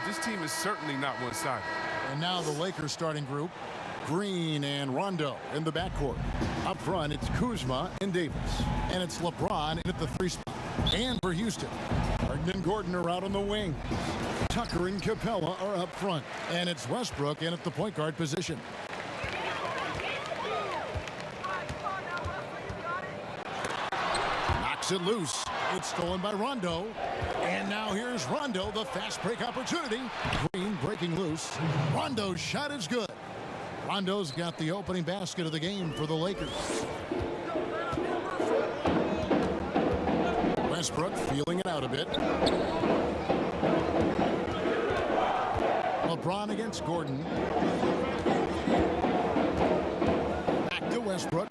This team is certainly not one-sided. And now the Lakers starting group. Green and Rondo in the backcourt. Up front, it's Kuzma and Davis. And it's LeBron in at the 3 spot. And for Houston, Harden and Gordon are out on the wing. Tucker and Capella are up front. And it's Westbrook in at the point guard position. Knocks it loose. It's stolen by Rondo. And now here's Rondo, the fast break opportunity. Green breaking loose. Rondo's shot is good. Rondo's got the opening basket of the game for the Lakers. Westbrook feeling it out a bit. LeBron against Gordon. Back to Westbrook.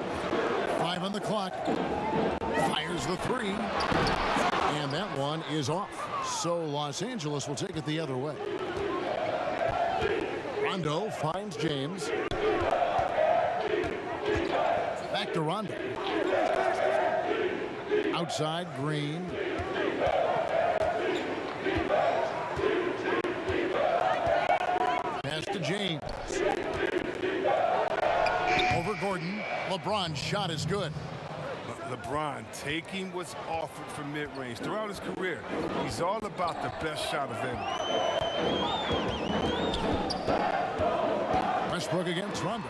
5 on the clock. Fires the 3. And that one is off. So Los Angeles will take it the other way. Rondo finds James. Back to Rondo. Outside, Green. Pass to James. Over Gordon. LeBron's shot is good. LeBron taking what's offered from mid-range. Throughout his career, he's all about the best shot available. Westbrook against Rondo.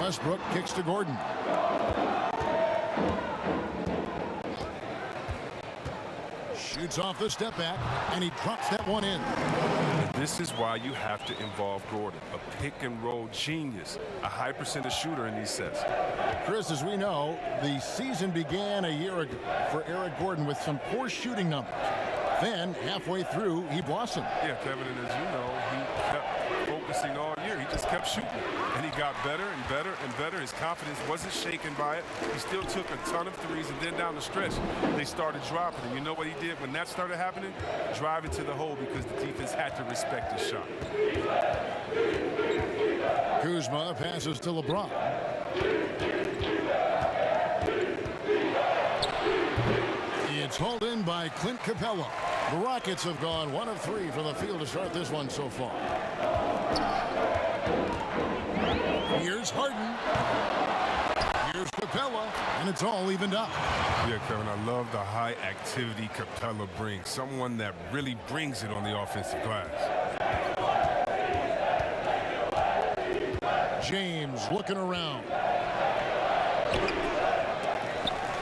Westbrook kicks to Gordon. Shoots off the step back, and he drops that one in. And this is why you have to involve Gordon, a pick-and-roll genius, a high percentage shooter in these sets. Chris, as we know, the season began a year ago for Eric Gordon with some poor shooting numbers. Then, halfway through, he blossomed. Yeah, Kevin, and as you know, he kept focusing all year. He just kept shooting. And he got better and better and better. His confidence wasn't shaken by it. He still took a ton of threes, and then down the stretch, they started dropping. And you know what he did when that started happening? Drive it to the hole because the defense had to respect his shot. Kuzma passes to LeBron. It's hauled in by Clint Capella. The Rockets have gone 1 of 3 from the field to start this one so far. Here's Harden. Here's Capella, and it's all evened up. Yeah, Kevin, I love the high activity Capella brings. Someone that really brings it on the offensive glass. James looking around.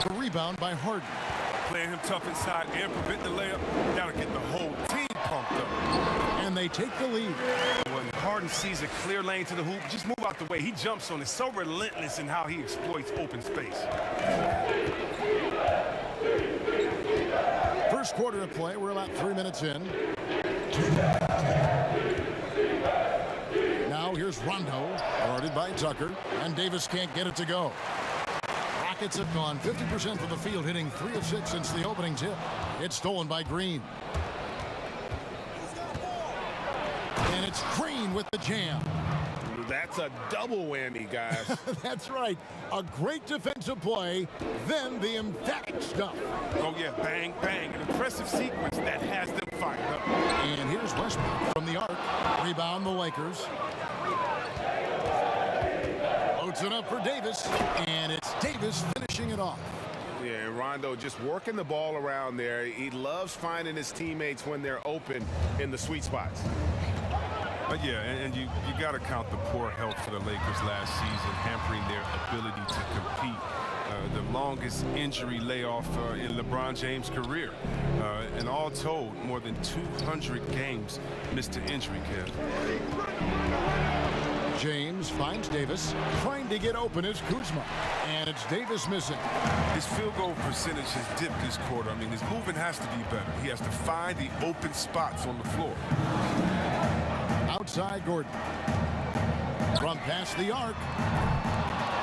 The rebound by Harden. Playing him tough inside and prevent the layup. Gotta get the whole team pumped up. And they take the lead. When Harden sees a clear lane to the hoop, just move out the way. He jumps on it. So relentless in how he exploits open space. First quarter of play. We're about 3 minutes in. Now here's Rondo, guarded by Tucker, and Davis can't get it to go. Rockets have gone 50% from the field, hitting 3 of 6 since the opening tip. It's stolen by Green. And it's Green with the jam. That's a double whammy, guys. That's right. A great defensive play, then the emphatic stuff. Oh, yeah, bang, bang. An impressive sequence that has them fired up. And here's Westbrook from the arc. Rebound the Lakers. Loads it up for Davis, and it's Davis finishing it off. Yeah, and Rondo just working the ball around there. He loves finding his teammates when they're open in the sweet spots. But yeah, and you got to count the poor health for the Lakers last season, hampering their ability to compete. The longest injury layoff in LeBron James' career. And all told, more than 200 games missed to injury, Kev. James finds Davis, trying to get open is Kuzma, and it's Davis missing. His field goal percentage has dipped this quarter. I mean, his movement has to be better. He has to find the open spots on the floor. Outside Gordon. From past the arc.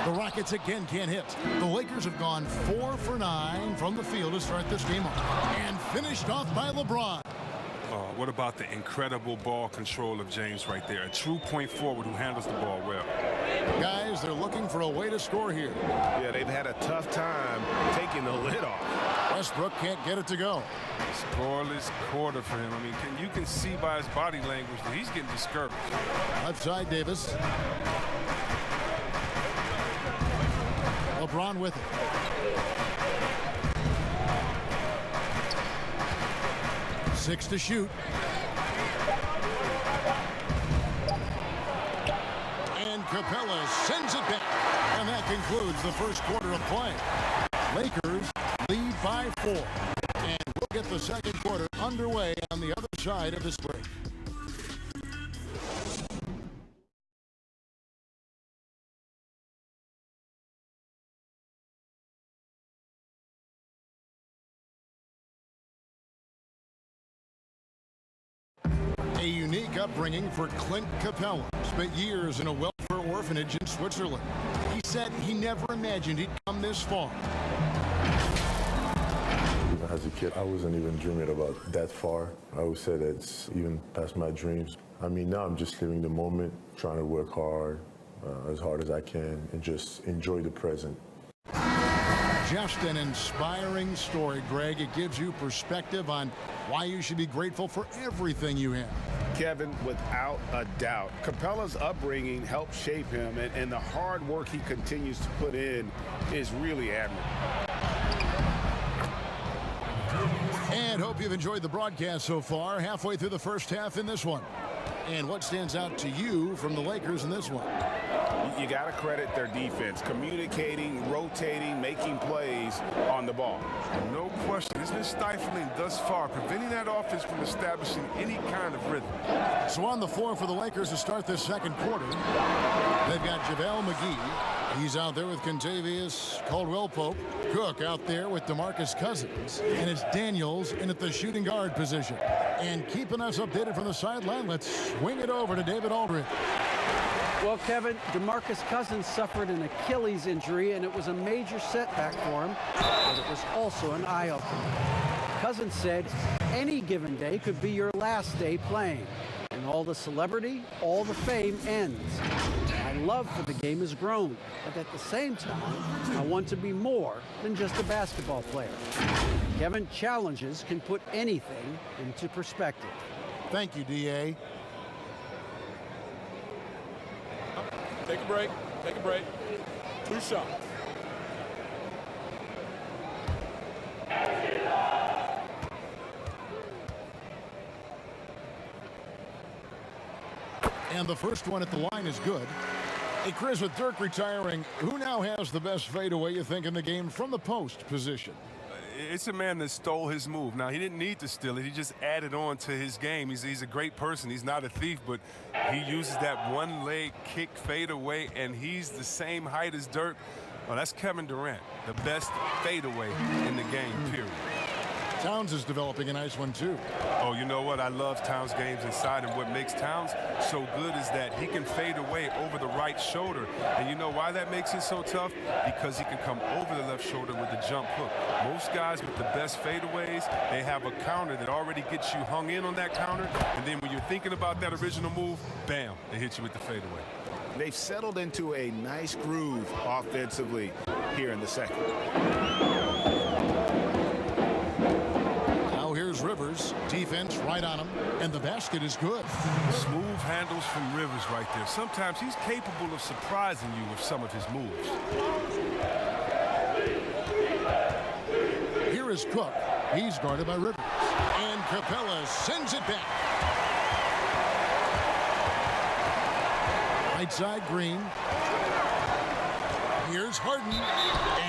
The Rockets again can't hit. The Lakers have gone 4 for 9 from the field to start this game off, and finished off by LeBron. What about the incredible ball control of James right there? A true point forward who handles the ball well. Guys, they're looking for a way to score here. Yeah, they've had a tough time taking the lid off. Westbrook can't get it to go. Scoreless quarter for him. I mean, you can see by his body language that he's getting discouraged. Left side, Davis. LeBron with it. Six to shoot. And Capella sends it back. And that concludes the first quarter of play. Lakers lead by 4. And we'll get the second quarter underway on the other side of this break. A unique upbringing for Clint Capella. Spent years in a welfare orphanage in Switzerland. He said he never imagined he'd come this far. Even as a kid, I wasn't even dreaming about that far. I would say that's even past my dreams. I mean, now I'm just living the moment, trying to work hard as I can, and just enjoy the present. Just an inspiring story, Greg. It gives you perspective on why you should be grateful for everything you have. Kevin, without a doubt, Capella's upbringing helped shape him, and the hard work he continues to put in is really admirable. And hope you've enjoyed the broadcast so far. Halfway through the first half in this one. And what stands out to you from the Lakers in this one? You got to credit their defense, communicating, rotating, making plays on the ball. No question. It's been stifling thus far, preventing that offense from establishing any kind of rhythm. So on the floor for the Lakers to start this second quarter, they've got JaVale McGee. He's out there with Kentavious Caldwell-Pope. Cook out there with DeMarcus Cousins. And it's Daniels in at the shooting guard position. And keeping us updated from the sideline, let's swing it over to David Aldridge. Well, Kevin, DeMarcus Cousins suffered an Achilles injury, and it was a major setback for him, but it was also an eye-opener. Cousins said, any given day could be your last day playing, and all the celebrity, all the fame ends. My love for the game has grown, but at the same time, I want to be more than just a basketball player. Kevin, challenges can put anything into perspective. Thank you, D.A. Take a break. Take a break. 2 shots. And the first one at the line is good. Hey, Chris, with Dirk retiring, who now has the best fadeaway, you think, in the game from the post position? It's a man that stole his move. Now, he didn't need to steal it. He just added on to his game. He's a great person. He's not a thief, but he uses that one-leg kick fadeaway, and he's the same height as Dirk. Well, that's Kevin Durant, the best fadeaway in the game, period. Towns is developing a nice one, too. Oh, you know what? I love Towns' games inside, and what makes Towns so good is that he can fade away over the right shoulder. And you know why that makes it so tough? Because he can come over the left shoulder with a jump hook. Most guys with the best fadeaways, they have a counter that already gets you hung in on that counter, and then when you're thinking about that original move, bam, they hit you with the fadeaway. They've settled into a nice groove offensively here in the second. Here's Rivers. Defense right on him, and the basket is good. Smooth handles from Rivers right there. Sometimes he's capable of surprising you with some of his moves. Here is Cook. He's guarded by Rivers. And Capella sends it back. Right side, Green. Here's Harden,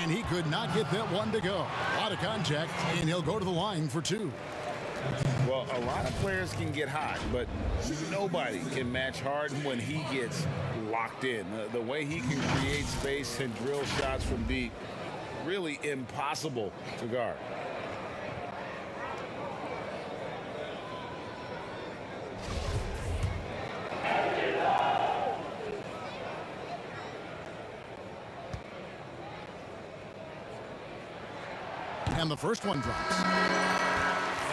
and he could not get that one to go. A lot of contact, and he'll go to the line for 2. Well, a lot of players can get hot, but nobody can match Harden when he gets locked in. The way he can create space and drill shots from deep, really impossible to guard. And the first one drops.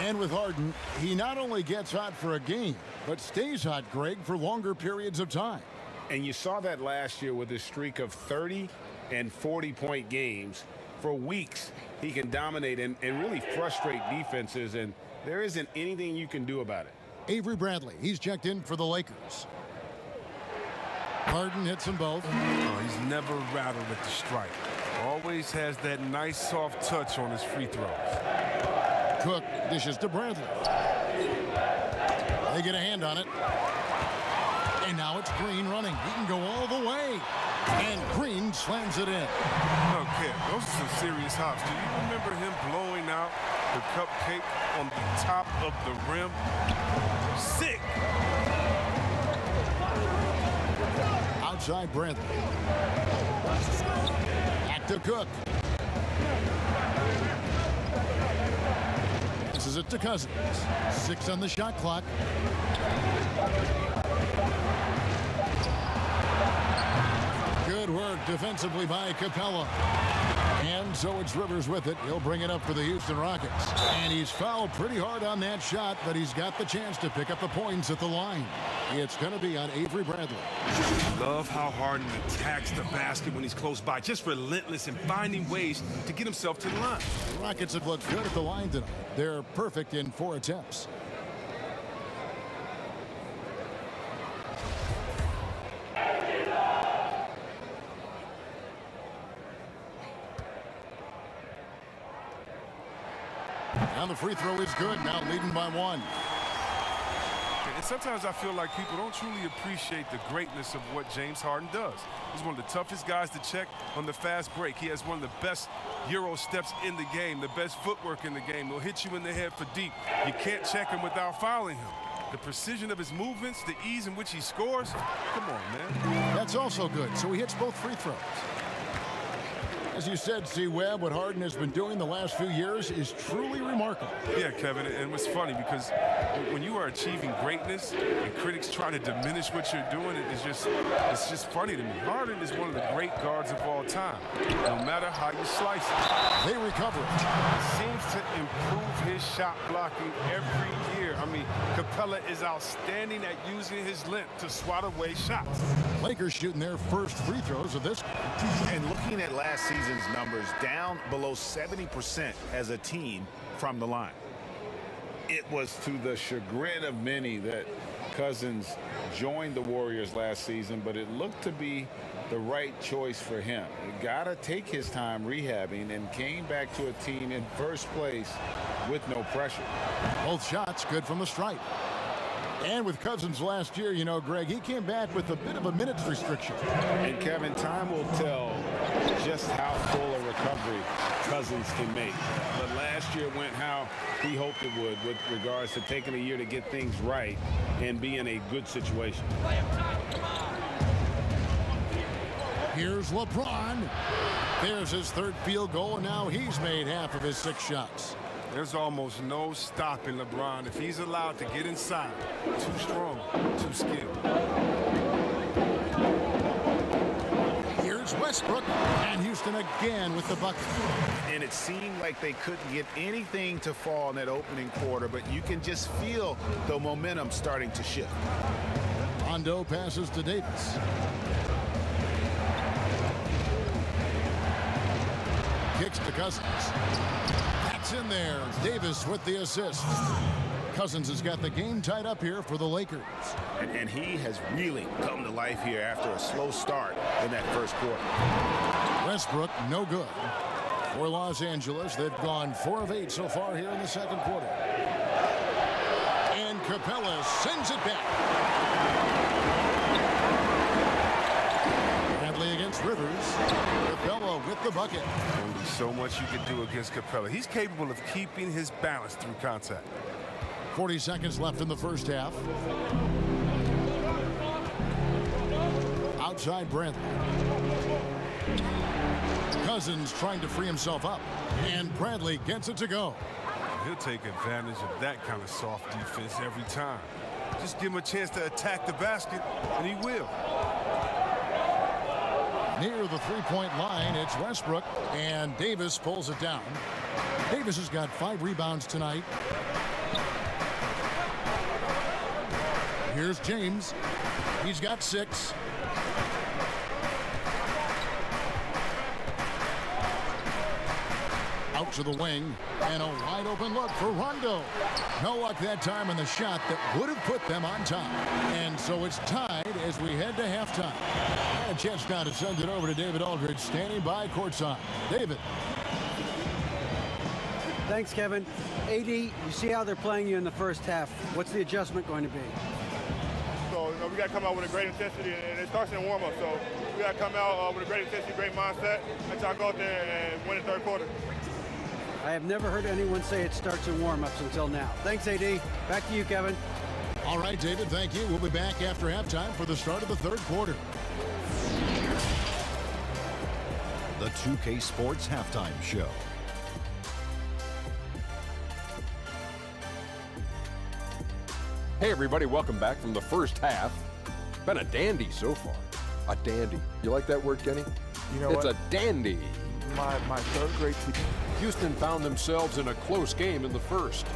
And with Harden, he not only gets hot for a game, but stays hot, Greg, for longer periods of time. And you saw that last year with his streak of 30 and 40-point games. for weeks, he can dominate and really frustrate defenses, and there isn't anything you can do about it. Avery Bradley, he's checked in for the Lakers. Harden hits them both. Oh, he's never rattled at the strike. Always has that nice soft touch on his free throws. Cook dishes to Bradley. They get a hand on it. And now it's Green running. He can go all the way. And Green slams it in. Okay, those are some serious hops. Do you remember him blowing out the cupcake on the top of the rim? Sick! Outside Bradley. Back to Cook. This is it to Cousins. 6 on the shot clock. Good work defensively by Capella. And so it's Rivers with it. He'll bring it up for the Houston Rockets. And he's fouled pretty hard on that shot, but he's got the chance to pick up the points at the line. It's going to be on Avery Bradley. Love how Harden attacks the basket when he's close by. Just relentless in finding ways to get himself to the line. The Rockets have looked good at the line tonight. They're perfect in 4 attempts. And the free throw is good, now leading by 1. And sometimes I feel like people don't truly appreciate the greatness of what James Harden does. He's one of the toughest guys to check on the fast break. He has one of the best Euro steps in the game, the best footwork in the game. He'll hit you in the head for deep. You can't check him without fouling him. The precision of his movements, the ease in which he scores. Come on, man. That's also good, so he hits both free throws. As you said, C. Webb, what Harden has been doing the last few years is truly remarkable. Yeah, Kevin, and it's funny because when you are achieving greatness and critics try to diminish what you're doing, it's just funny to me. Harden is one of the great guards of all time, no matter how you slice it. They recover it. He seems to improve his shot blocking every year. I mean, Capella is outstanding at using his length to swat away shots. Lakers shooting their first free throws of this. And looking at last season's numbers, down below 70% as a team from the line. It was to the chagrin of many that Cousins joined the Warriors last season, but it looked to be the right choice for him. He got to take his time rehabbing and came back to a team in first place with no pressure. Both shots good from the stripe. And with Cousins last year, you know, Greg, he came back with a bit of a minutes restriction. And Kevin, time will tell just how full a recovery Cousins can make. But last year went how he hoped it would with regards to taking a year to get things right and be in a good situation. Here's LeBron. There's his third field goal, and now he's made half of his 6 shots. There's almost no stopping LeBron if he's allowed to get inside. Too strong, too skilled. Here's Westbrook, and Houston again with the bucket. And it seemed like they couldn't get anything to fall in that opening quarter, but you can just feel the momentum starting to shift. Rondo passes to Davis. Kicks to Cousins. That's in there. Davis with the assist. Cousins has got the game tied up here for the Lakers. And he has really come to life here after a slow start in that first quarter. Westbrook, no good. For Los Angeles, they've gone 4 of 8 so far here in the second quarter. And Capella sends it back. Bradley against Rivers. Capella with the bucket. Only so much you can do against Capella. He's capable of keeping his balance through contact. 40 seconds left in the first half. Outside Bradley. Cousins trying to free himself up. And Bradley gets it to go. He'll take advantage of that kind of soft defense every time. Just give him a chance to attack the basket, and he will. Near the three-point line, it's Westbrook, and Davis pulls it down. Davis has got 5 rebounds tonight. Here's James. He's got 6. out to the wing, and a wide open look for Rondo. No luck that time on the shot that would have put them on top. And so it's tied as we head to halftime. And a chance now to send it over to David Aldridge, standing by courtside. David. Thanks, Kevin. AD, you see how they're playing you in the first half. What's the adjustment going to be? So we got to come out with a great intensity, and it starts in warm-up. So we got to come out with a great intensity, great mindset, and try to go out there and win the third quarter. I have never heard anyone say it starts in warm-ups until now. Thanks, AD. Back to you, Kevin. All right, David, thank you. We'll be back after halftime for the start of the third quarter. The 2K Sports Halftime Show. Hey everybody, welcome back from the first half. Been a dandy so far. A dandy. You like that word, Kenny? You know it's what? a dandy. My third grade teacher. Houston found themselves in a close game in the first.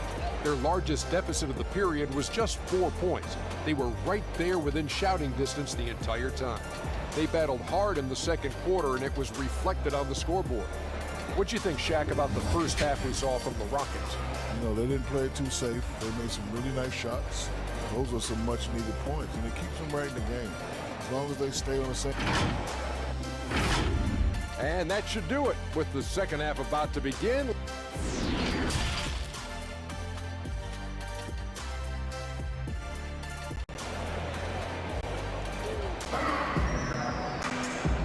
Their largest deficit of the period was just 4 points. They were right there within shouting distance the entire time. They battled hard in the second quarter and it was reflected on the scoreboard. What'd you think, Shaq, about the first half we saw from the Rockets? You know, they didn't play it too safe. They made some really nice shots. Those are some much-needed points, and it keeps them right in the game. As long as they stay on the second. And that should do it with the second half about to begin.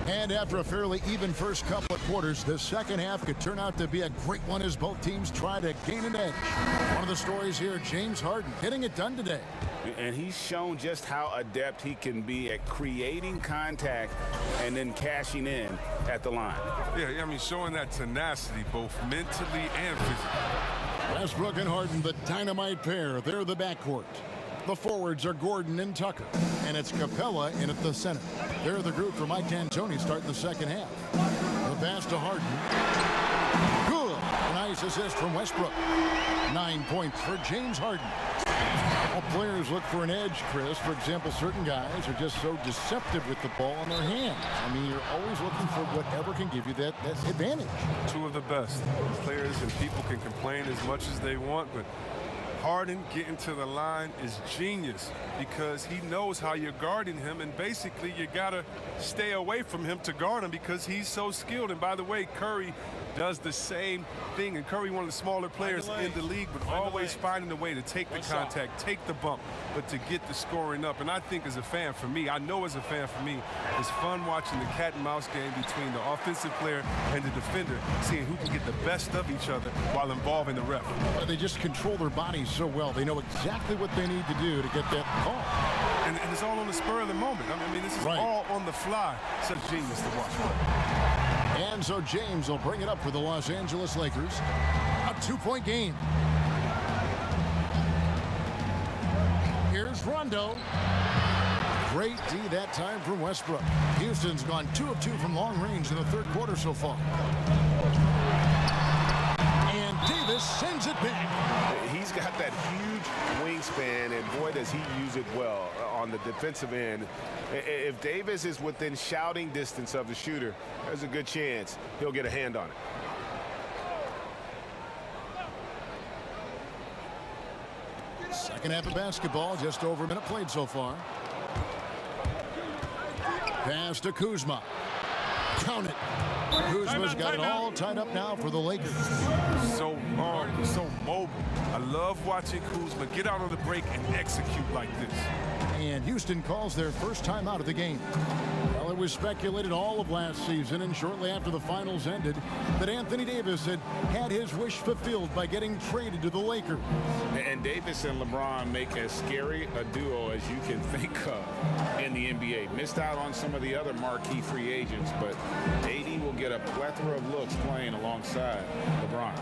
And after a fairly even first couple of quarters, the second half could turn out to be a great one as both teams try to gain an edge. One of the stories here, James Harden getting it done today. And he's shown just how adept he can be at creating contact and then cashing in at the line. Yeah, I mean, showing that tenacity both mentally and physically. Westbrook and Harden, the dynamite pair. They're the backcourt. The forwards are Gordon and Tucker, and it's Capella in at the center. They're the group for Mike D'Antoni starting the second half. The pass to Harden. Good. A nice assist from Westbrook. 9 points for James Harden. All players look for an edge, Chris. For example, certain guys are just so deceptive with the ball in their hands. I mean, you're always looking for whatever can give you that advantage. Two of the best. Players and people can complain as much as they want, but Harden getting to the line is genius because he knows how you're guarding him, and basically you got to stay away from him to guard him because he's so skilled. And by the way, Curry does the same thing, and Curry, one of the smaller players in the league, but always finding a way to take the contact, take the bump, but to get the scoring up. And I think as a fan for me, I know as a fan for me, it's fun watching the cat and mouse game between the offensive player and the defender, seeing who can get the best of each other while involving the ref. They just control their bodies so well. They know exactly what they need to do to get that call. And it's all on the spur of the moment. I mean, this is all on the fly. Such genius to watch. And so James will bring it up for the Los Angeles Lakers. A 2-point game. Here's Rondo. Great D that time from Westbrook. Houston's gone 2 of 2 from long range in the third quarter so far. And Davis sends it back. He's got that huge wingspan, and boy, does he use it well on the defensive end. If Davis is within shouting distance of the shooter, there's a good chance he'll get a hand on it. Second half of basketball, just over a minute played so far. Pass to Kuzma. Count it. Kuzma's got it all tied up now for the Lakers. So long, so mobile. I love watching Kuzma get out on the break and execute like this. And Houston calls their first time out of the game. Well, it was speculated all of last season and shortly after the finals ended that Anthony Davis had his wish fulfilled by getting traded to the Lakers. And Davis and LeBron make as scary a duo as you can think of in the NBA. Missed out on some of the other marquee free agents, but AD will get a plethora of looks playing alongside LeBron.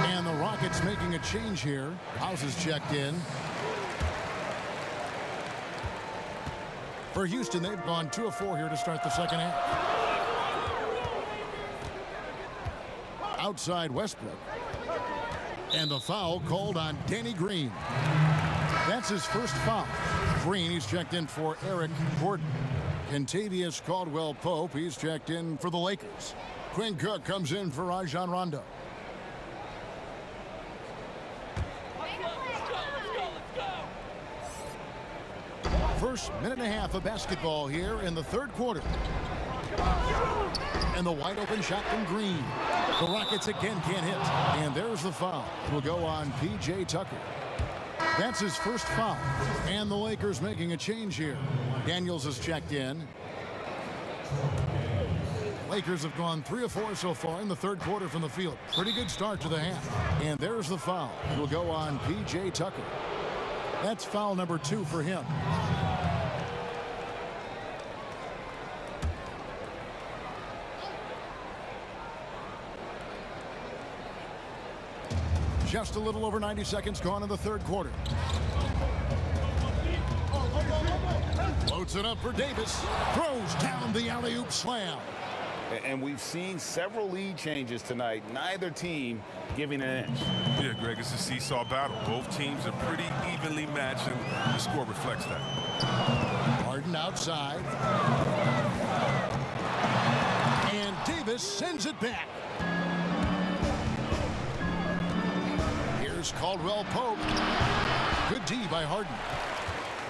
And the Rockets making a change here. House is checked in. For Houston, they've gone 2 of 4 here to start the second half. Outside Westbrook. And the foul called on Danny Green. That's his first foul. Green, he's checked in for Eric Gordon. Kentavious Caldwell-Pope, he's checked in for the Lakers. Quinn Cook comes in for Rajon Rondo. First minute and a half of basketball here in the third quarter. And the wide open shot from Green. The Rockets again can't hit. And there's the foul. It will go on P.J. Tucker. That's his first foul. And the Lakers making a change here. Daniels has checked in. Lakers have gone 3 of 4 so far in the third quarter from the field. Pretty good start to the half. And there's the foul. It will go on P.J. Tucker. That's foul number 2 for him. Just a little over 90 seconds gone in the third quarter. Floats it up for Davis. Throws down the alley-oop slam. And we've seen several lead changes tonight. Neither team giving an inch. Yeah, Greg, it's a seesaw battle. Both teams are pretty evenly matched, and the score reflects that. Harden outside. And Davis sends it back. Here's Caldwell Pope. Good D by Harden.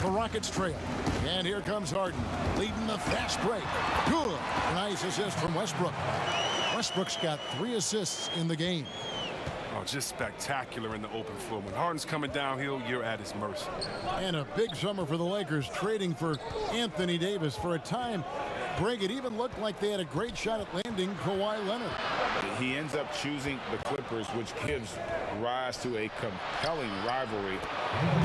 The Rockets trail. And here comes Harden, leading the fast break. Good. Nice assist from Westbrook. Westbrook's got 3 assists in the game. Oh, just spectacular in the open floor. When Harden's coming downhill, you're at his mercy. And a big summer for the Lakers, trading for Anthony Davis. For a time, Greg, it even looked like they had a great shot at landing Kawhi Leonard. He ends up choosing the Clippers, which gives rise to a compelling rivalry.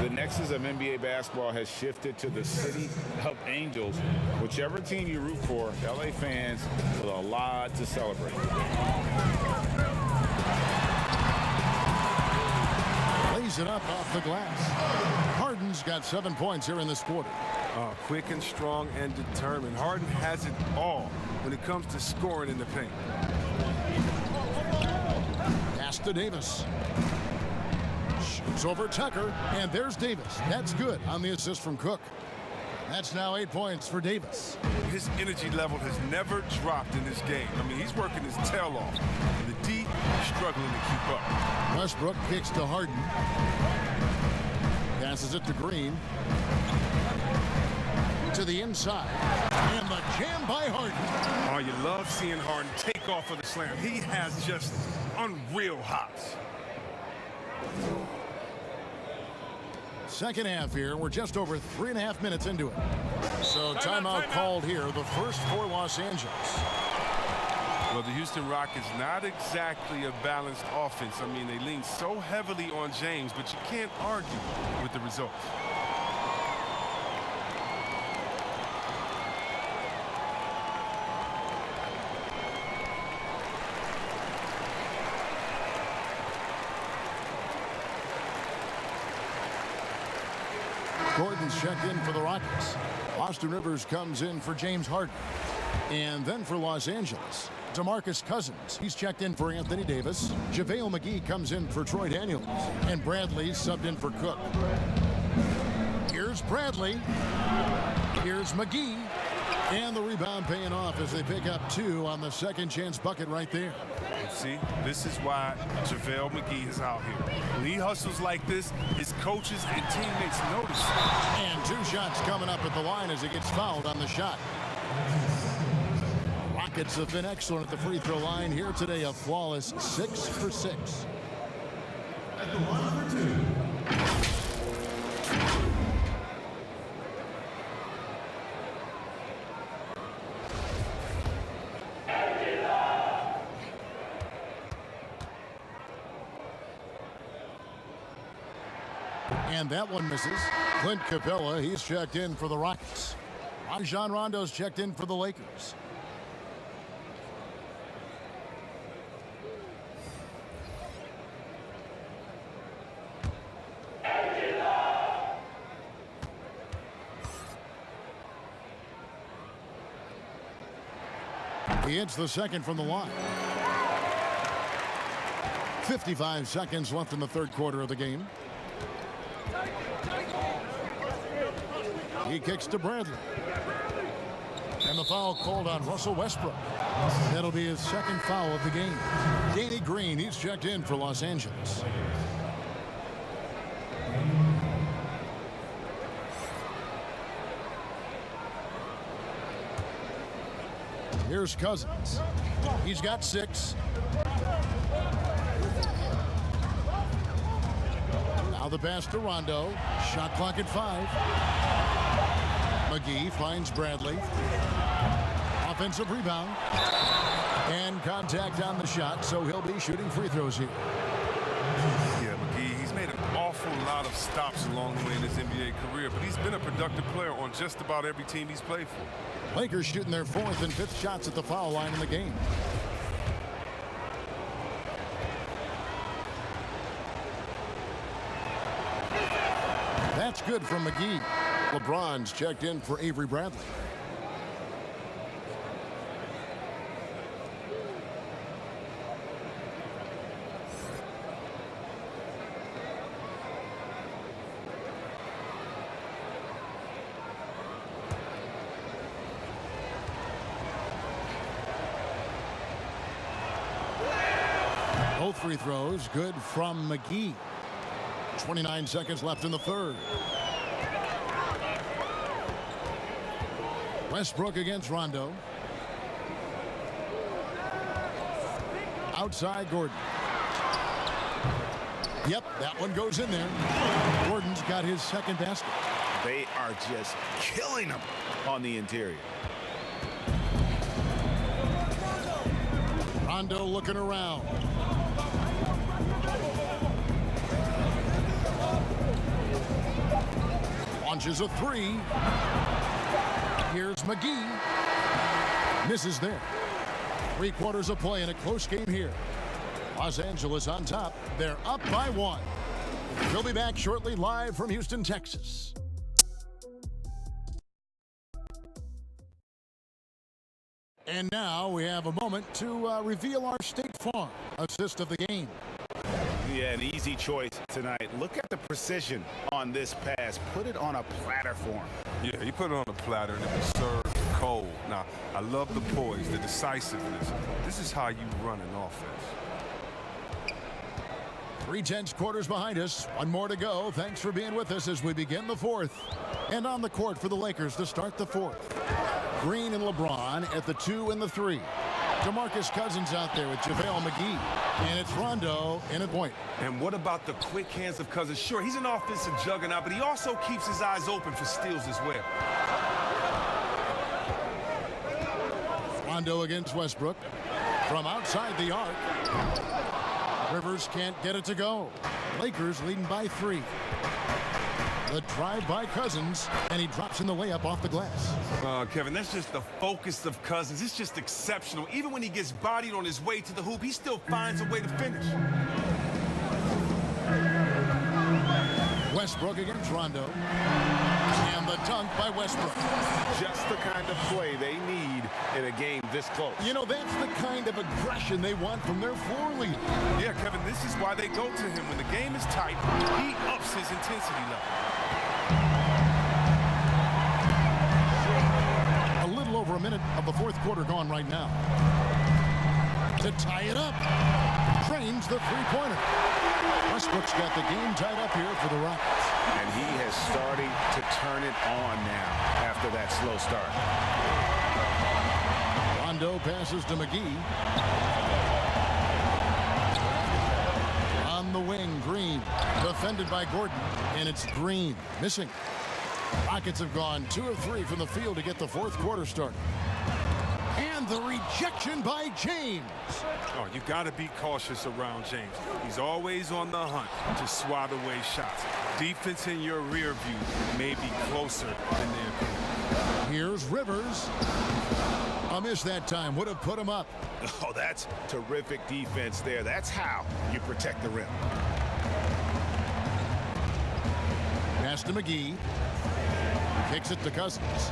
The nexus of NBA basketball has shifted to the city of angels. Whichever team you root for, LA fans with a lot to celebrate. Lays it up off the glass. Harden's got 7 points here in this quarter. Quick and strong and determined. Harden has it all when it comes to scoring in the paint. Pass to Davis. Shoots over Tucker, and there's Davis. That's good on the assist from Cook. That's now 8 points for Davis. His energy level has never dropped in this game. I mean, he's working his tail off. And the D is struggling to keep up. Westbrook kicks to Harden. Passes it to Green. To the inside. And the jam by Harden. Oh, you love seeing Harden take off of the slam. He has just unreal hops. Second half here. We're just over 3.5 minutes into it. So timeout called here. The first for Los Angeles. Well, the Houston Rockets, not exactly a balanced offense. I mean, they lean so heavily on James, but you can't argue with the results. Gordon's checked in for the Rockets. Austin Rivers comes in for James Harden. And then for Los Angeles, DeMarcus Cousins. He's checked in for Anthony Davis. JaVale McGee comes in for Troy Daniels. And Bradley subbed in for Cook. Here's Bradley. Here's McGee. And the rebound paying off as they pick up 2 on the second chance bucket right there. See, this is why JaVale McGee is out here. When he hustles like this, his coaches and teammates notice. And 2 shots coming up at the line as he gets fouled on the shot. Rockets have been excellent at the free throw line here today. A flawless 6 for 6. At the line for 2. And that one misses. Clint Capella, he's checked in for the Rockets. Rajon Rondo's checked in for the Lakers. He hits the second from the line. 55 seconds left in the third quarter of the game. He kicks to Bradley. And the foul called on Russell Westbrook. That'll be his second foul of the game. Danny Green, he's checked in for Los Angeles. Here's Cousins. He's got 6. Now the pass to Rondo. Shot clock at 5. McGee finds Bradley. Offensive rebound. And contact on the shot, so he'll be shooting free throws here. Yeah, McGee, he's made an awful lot of stops along the way in his NBA career, but he's been a productive player on just about every team he's played for. Lakers shooting their 4th and 5th shots at the foul line in the game. That's good from McGee. LeBron's checked in for Avery Bradley. Both free throws good from McGee. 29 seconds left in the 3rd. Westbrook against Rondo. Outside Gordon. Yep, that one goes in there. Gordon's got his 2nd basket. They are just killing him on the interior. Rondo looking around. Launches a 3. Here's McGee. Misses there. 3 quarters of play in a close game here. Los Angeles on top. They're up by 1. We'll be back shortly live from Houston, Texas. And now we have a moment to reveal our State Farm assist of the game. Yeah, an easy choice tonight. Look at the precision on this pass. Put it on a platter for him. Yeah, he put it on a platter and it was served cold. Now, I love the poise, the decisiveness. This is how you run an offense. 3/10 quarters behind us. 1 more to go. Thanks for being with us as we begin the 4th. And on the court for the Lakers to start the 4th. Green and LeBron at the 2 and the 3. DeMarcus Cousins out there with JaVale McGee. And it's Rondo in a point. And what about the quick hands of Cousins? Sure, he's an offensive juggernaut, but he also keeps his eyes open for steals as well. Rondo against Westbrook. From outside the arc. Rivers can't get it to go. Lakers leading by 3. The drive by Cousins, and he drops in the layup off the glass. Kevin, that's just the focus of Cousins. It's just exceptional. Even when he gets bodied on his way to the hoop, he still finds a way to finish. Westbrook against Rondo. And the dunk by Westbrook. Just the kind of play they need in a game this close. You know, that's the kind of aggression they want from their floor leader. Yeah, Kevin, this is why they go to him. When the game is tight, he ups his intensity level. A little over a minute of the 4th quarter gone right now. To tie it up. Trains the 3-pointer. Westbrook's got the game tied up here for the Rockets. And he has started to turn it on now after that slow start. Rondo passes to McGee. On the wing, Green. Defended by Gordon. And it's Green. Missing. Rockets have gone 2 of 3 from the field to get the 4th quarter started. And the rejection by James. Oh, you got to be cautious around James. He's always on the hunt to swat away shots. Defense in your rear view may be closer than their. Here's Rivers. A miss that time. Would have put him up. Oh, that's terrific defense there. That's how you protect the rim. Pass to McGee. Kicks it to Cousins.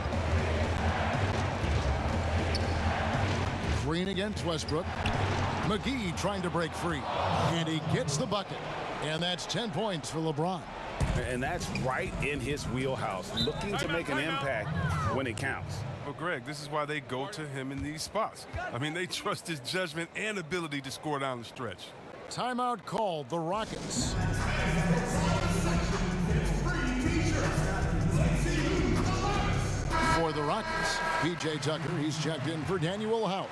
Green against Westbrook. McGee trying to break free. And he gets the bucket. And that's 10 points for LeBron. And that's right in his wheelhouse. Looking to make an impact when it counts. Well, Greg, this is why they go to him in these spots. I mean, they trust his judgment and ability to score down the stretch. Timeout called, the Rockets. For the Rockets, P.J. Tucker, he's checked in for Daniel House.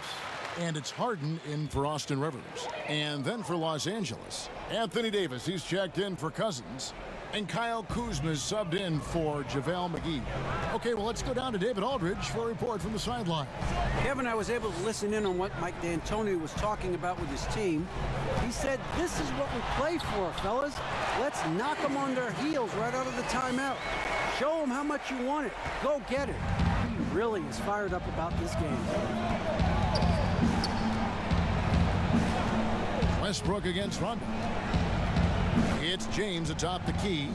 And it's Harden in for Austin Rivers. And then for Los Angeles, Anthony Davis, he's checked in for Cousins. And Kyle Kuzma's subbed in for JaVale McGee. Okay, well, let's go down to David Aldridge for a report from the sideline. Kevin, I was able to listen in on what Mike D'Antoni was talking about with his team. He said, this is what we play for, fellas. Let's knock them on their heels right out of the timeout. Show them how much you want it. Go get it. He really is fired up about this game. Westbrook against Rondo. It's James atop the key.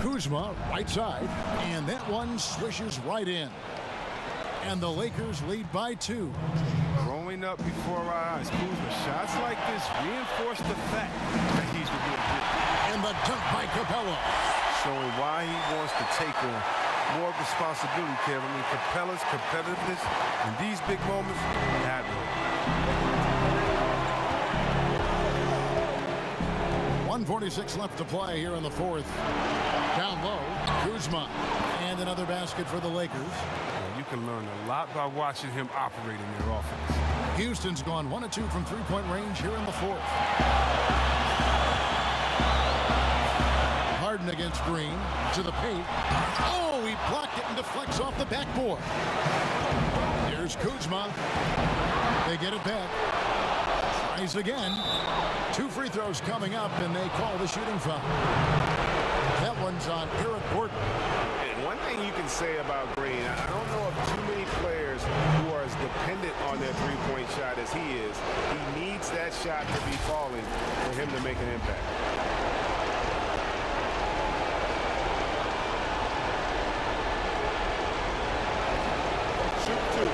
Kuzma, right side, and that one swishes right in. And the Lakers lead by 2. Growing up before our eyes, Kuzma, shots like this reinforce the fact that he's the good player. And the dunk by Capella. Showing why he wants to take on more responsibility, Kevin. I mean, Capella's competitiveness in these big moments, admirable. 1:46 left to play here in the fourth. Down low, Kuzma. And another basket for the Lakers. Yeah, you can learn a lot by watching him operate in their offense. Houston's gone 1 of 2 from three-point range here in the fourth. Harden against Green. To the paint. Oh, he blocked it and deflects off the backboard. Here's Kuzma. They get it back. Tries again. 2 free throws coming up, and they call the shooting foul. That one's on Eric Gordon. And one thing you can say about Green, I don't know of too many players who are as dependent on their three-point shot as he is. He needs that shot to be falling for him to make an impact. Shoot 2.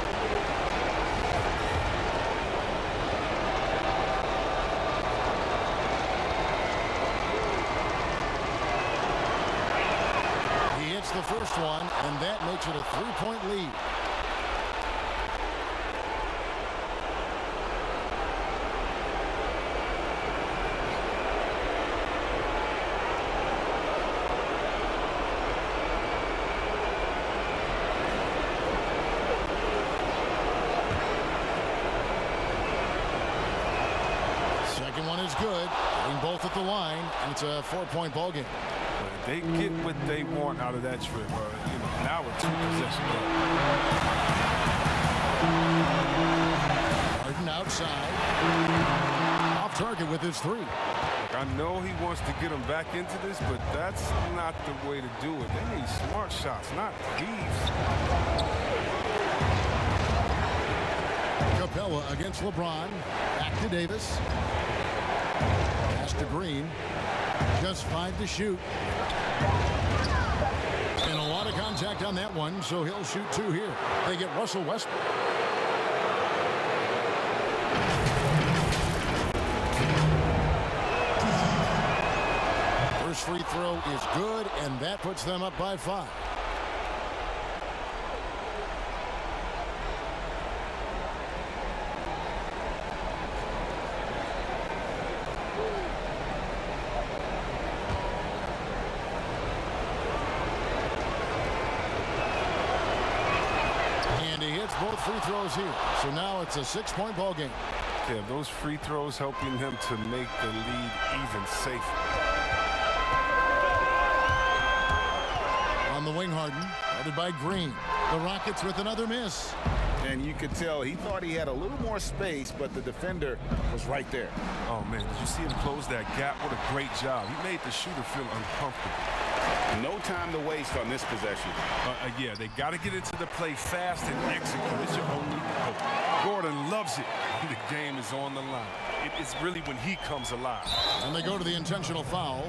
The first one, and that makes it a 3-point lead. Second one is good. Being both at the line, and it's a 4-point ball game. They get what they want out of that trip. Now a 2-possession game. Harden outside. Off target with his 3. Look, I know he wants to get them back into this, but that's not the way to do it. They need smart shots, not thieves. Capella against LeBron. Back to Davis. Pass to Green. Just 5 to shoot. And a lot of contact on that one, so he'll shoot 2 here. They get Russell Westbrook. First free throw is good, and that puts them up by 5. Both free throws here. So now it's a 6-point ball game. Yeah, those free throws helping him to make the lead even safer. On the wing, Harden, headed by Green. The Rockets with another miss. And you could tell he thought he had a little more space, but the defender was right there. Oh, man, did you see him close that gap? What a great job. He made the shooter feel uncomfortable. No time to waste on this possession. Yeah, they got to get into the play fast and execute. It's your only hope. Gordon loves it. The game is on the line. It's really when he comes alive. And they go to the intentional foul.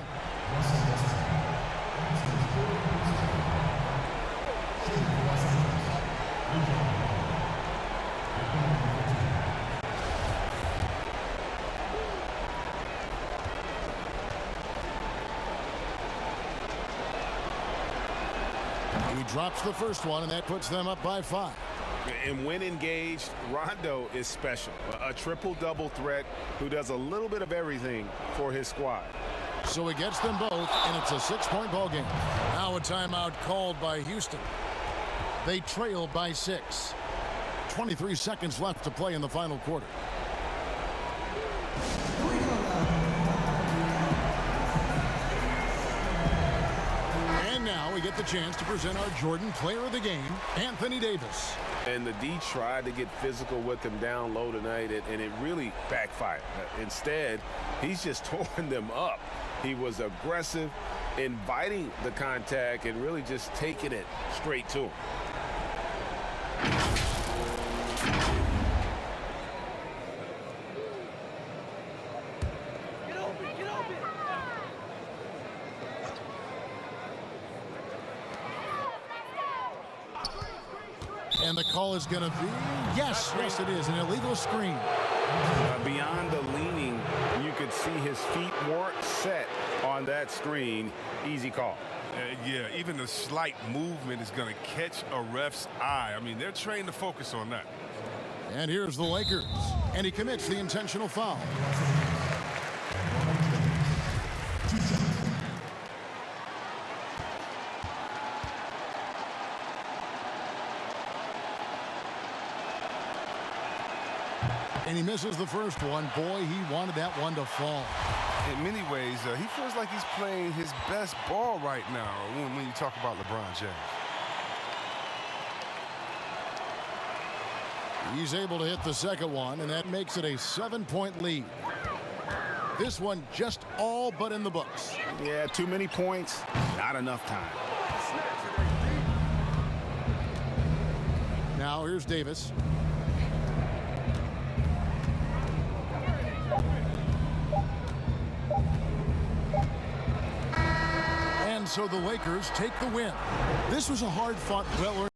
He drops the first one, and that puts them up by 5. And when engaged, Rondo is special. A triple-double threat who does a little bit of everything for his squad. So he gets them both, and it's a 6-point ball game. Now a timeout called by Houston. They trail by 6. 23 seconds left to play in the final quarter. And now we get the chance to present our Jordan Player of the Game, Anthony Davis. And the D tried to get physical with him down low tonight, and it really backfired. Instead, he's just tore them up. He was aggressive, inviting the contact, and really just taking it straight to him. And the call is going to be, yes, it is, an illegal screen. Beyond the leaning, you could see his feet weren't set on that screen. Easy call. Yeah, even the slight movement is going to catch a ref's eye. I mean, they're trained to focus on that. And here's the Lakers, and he commits the intentional foul. And he misses the first one. Boy, he wanted that one to fall. In many ways, he feels like he's playing his best ball right now when you talk about LeBron James. He's able to hit the second one, and that makes it a 7-point lead. This one just all but in the books. Yeah, too many points, not enough time. Now here's Davis. And so the Lakers take the win. This was a hard-fought, well-earned